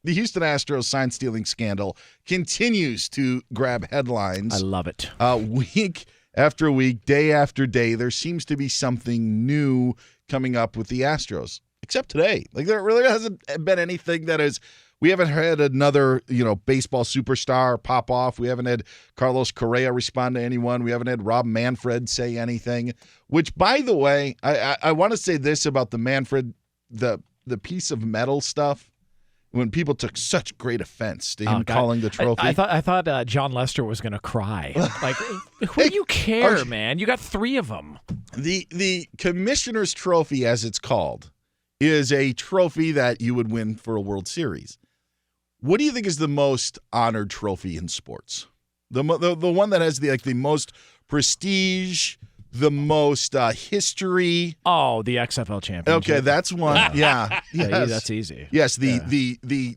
The Houston Astros sign-stealing scandal continues to grab headlines. I love it. Week after week, day after day, there seems to be something new coming up with the Astros. Except today. Like, there really hasn't been anything that is – we haven't had another, baseball superstar pop off. We haven't had Carlos Correa respond to anyone. We haven't had Rob Manfred say anything, which, by the way, I want to say this about the Manfred, the piece of metal stuff. When people took such great offense to him calling the trophy. I thought John Lester was going to cry. Like, who do you care, man? You got 3 of them. The commissioner's trophy, as it's called, is a trophy that you would win for a World Series. What do you think is the most honored trophy in sports? The one that has the most prestige, the most history. Oh, the XFL championship. Okay, that's one. Yeah, yes. That's easy. Yes, the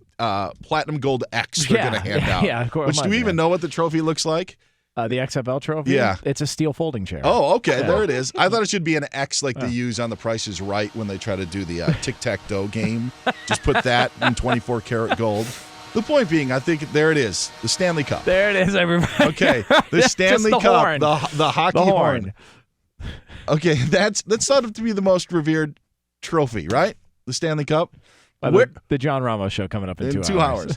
platinum gold X they're going to hand out. Yeah, of course. Which do we even know what the trophy looks like? The XFL trophy? Yeah. It's a steel folding chair. Oh, okay. Yeah. There it is. I thought it should be an X like they use on The Price is Right when they try to do the tic-tac-toe game. Just put that in 24-karat gold. The point being, I think there it is, the Stanley Cup. There it is, everybody. Okay, the Stanley Cup, horn. the hockey horn. Okay, that's thought to be the most revered trophy, right? The Stanley Cup. The John Ramos show coming up in 2 hours.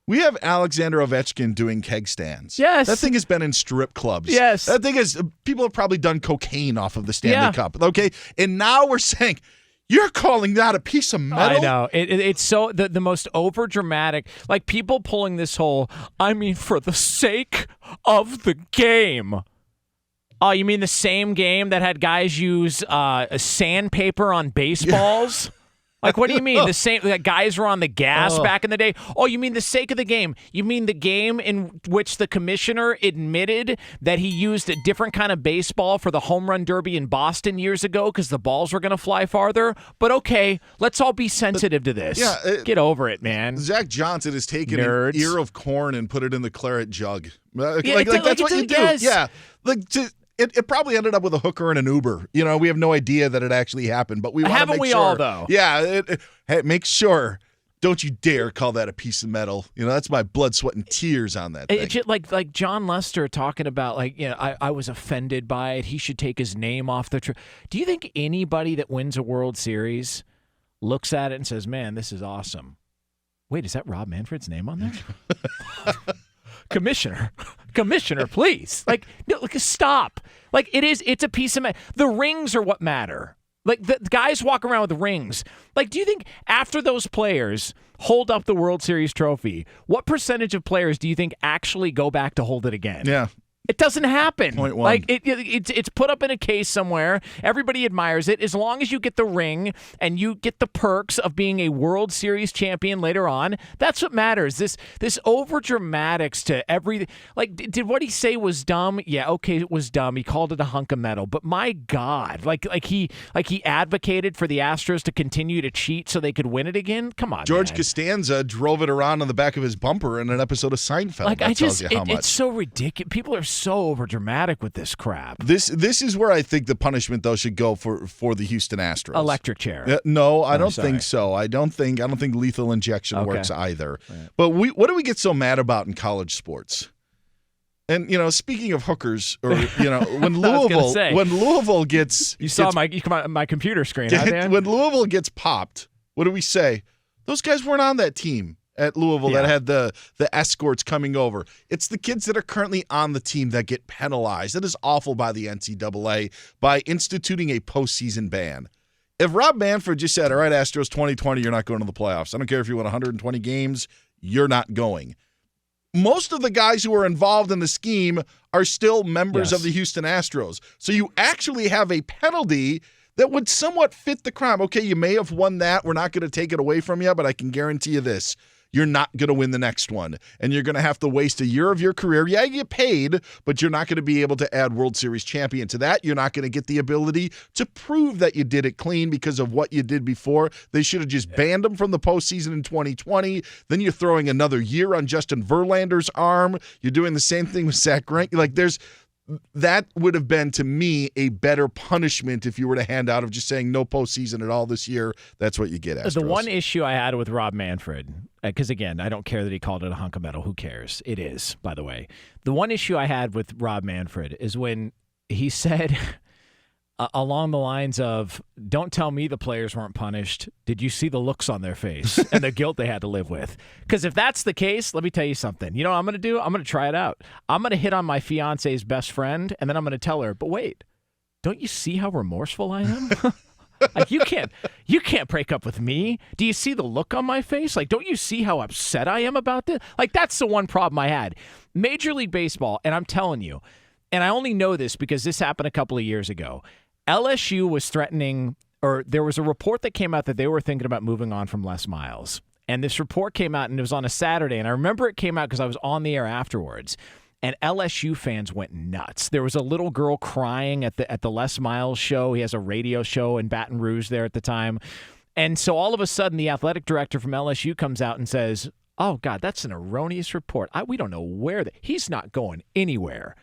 We have Alexander Ovechkin doing keg stands. Yes. That thing has been in strip clubs. Yes. That thing is, people have probably done cocaine off of the Stanley Cup. Okay, and now we're saying, you're calling that a piece of metal? I know. It's so the most over-dramatic. Like, people pulling this whole, for the sake of the game. Oh, you mean the same game that had guys use sandpaper on baseballs? Like, what do you mean? The same that guys were on the gas back in the day? Oh, you mean the sake of the game? You mean the game in which the commissioner admitted that he used a different kind of baseball for the home run derby in Boston years ago because the balls were going to fly farther? But okay, let's all be sensitive to this. Get over it, man. Zach Johnson has taken Nerds. an ear of corn and put it in the claret jug. That's what you do. Yes. Yeah. It probably ended up with a hooker and an Uber. We have no idea that it actually happened, but we want to make sure. Haven't we all, though? Yeah. Make sure. Don't you dare call that a piece of metal. That's my blood, sweat, and tears on that thing. It's just like John Lester talking about, I was offended by it. He should take his name off the Do you think anybody that wins a World Series looks at it and says, man, this is awesome? Wait, is that Rob Manfred's name on there? Commissioner, please. Stop. It's a piece of metal. The rings are what matter. Like, the guys walk around with rings. Like, do you think after those players hold up the World Series trophy, what percentage of players do you think actually go back to hold it again? Yeah. It doesn't happen. Point one. Like, it's put up in a case somewhere. Everybody admires it. As long as you get the ring and you get the perks of being a World Series champion later on, that's what matters. This over dramatics to every did what he say was dumb? Yeah, okay, it was dumb. He called it a hunk of metal. But my God, he advocated for the Astros to continue to cheat so they could win it again. Come on, George man. Costanza drove it around on the back of his bumper in an episode of Seinfeld. That tells you how much. It's so ridiculous. People are so over dramatic with this crap. This is where I think the punishment though should go for the Houston Astros. Electric chair. No, I don't think so. I don't think lethal injection works either. Right. But what do we get so mad about in college sports? And speaking of hookers, or when Louisville gets my computer screen. When Louisville gets popped, what do we say? Those guys weren't on that team at Louisville that had the escorts coming over. It's the kids that are currently on the team that get penalized. It is awful by the NCAA by instituting a postseason ban. If Rob Manfred just said, all right, Astros 2020, you're not going to the playoffs. I don't care if you win 120 games, you're not going. Most of the guys who are involved in the scheme are still members of the Houston Astros. So you actually have a penalty that would somewhat fit the crime. Okay, you may have won that. We're not going to take it away from you, but I can guarantee you this. You're not going to win the next one, and you're going to have to waste a year of your career. Yeah, you get paid, but you're not going to be able to add World Series champion to that. You're not going to get the ability to prove that you did it clean because of what you did before. They should have just banned him from the postseason in 2020. Then you're throwing another year on Justin Verlander's arm. You're doing the same thing with Zach Greinke. that would have been, to me, a better punishment if you were to hand out of just saying no postseason at all this year. That's what you get, Astros. The one issue I had with Rob Manfred, because, again, I don't care that he called it a hunk of metal. Who cares? It is, by the way. The one issue I had with Rob Manfred is when he said along the lines of, don't tell me the players weren't punished. Did you see the looks on their face and the guilt they had to live with? Because if that's the case, let me tell you something. You know what I'm going to do? I'm going to try it out. I'm going to hit on my fiance's best friend, and then I'm going to tell her, but wait, don't you see how remorseful I am? Like, you can't break up with me. Do you see the look on my face? Like, don't you see how upset I am about this? Like, that's the one problem I had. Major League Baseball, and I'm telling you, and I only know this because this happened a couple of years ago. LSU was threatening, or there was a report that came out that they were thinking about moving on from Les Miles. And this report came out, and it was on a Saturday. And I remember it came out because I was on the air afterwards. And LSU fans went nuts. There was a little girl crying at the Les Miles show. He has a radio show in Baton Rouge there at the time. And so all of a sudden, the athletic director from LSU comes out and says, oh, God, that's an erroneous report. We don't know where he's not going anywhere.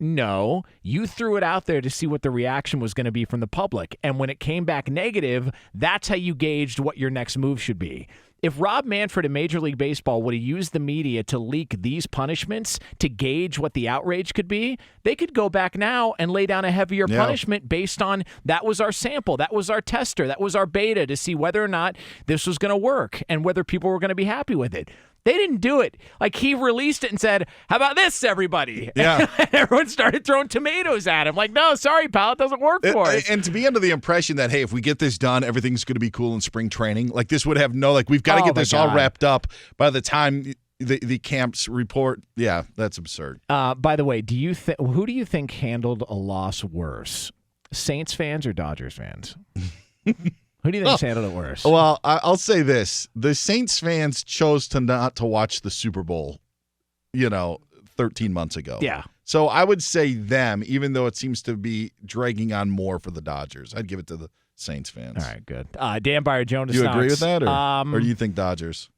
No, you threw it out there to see what the reaction was going to be from the public. And when it came back negative, that's how you gauged what your next move should be. If Rob Manfred in Major League Baseball would have used the media to leak these punishments to gauge what the outrage could be, they could go back now and lay down a heavier punishment based on that was our sample, that was our tester, that was our beta to see whether or not this was going to work and whether people were going to be happy with it. They didn't do it. Like, he released it and said, how about this, everybody? Yeah. And everyone started throwing tomatoes at him. Like, no, sorry, pal, it doesn't work for us. And to be under the impression that, hey, if we get this done, everything's going to be cool in spring training. Like, this would have no, like, we've got to get this all wrapped up by the time the camps report. Yeah, that's absurd. By the way, who do you think handled a loss worse? Saints fans or Dodgers fans? Who do you think's handled it worse? Well, I'll say this. The Saints fans chose to not to watch the Super Bowl, 13 months ago. Yeah. So I would say them, even though it seems to be dragging on more for the Dodgers. I'd give it to the Saints fans. All right, good. Dan BEYER JONAS Do you Knox. agree with that, or do you think Dodgers?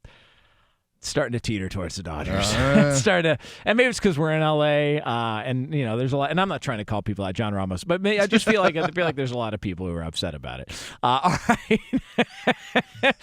Starting to teeter towards the Dodgers. And maybe it's because we're in LA, and there's a lot. And I'm not trying to call people out, John Ramos, but I just feel like there's a lot of people who are upset about it. All right.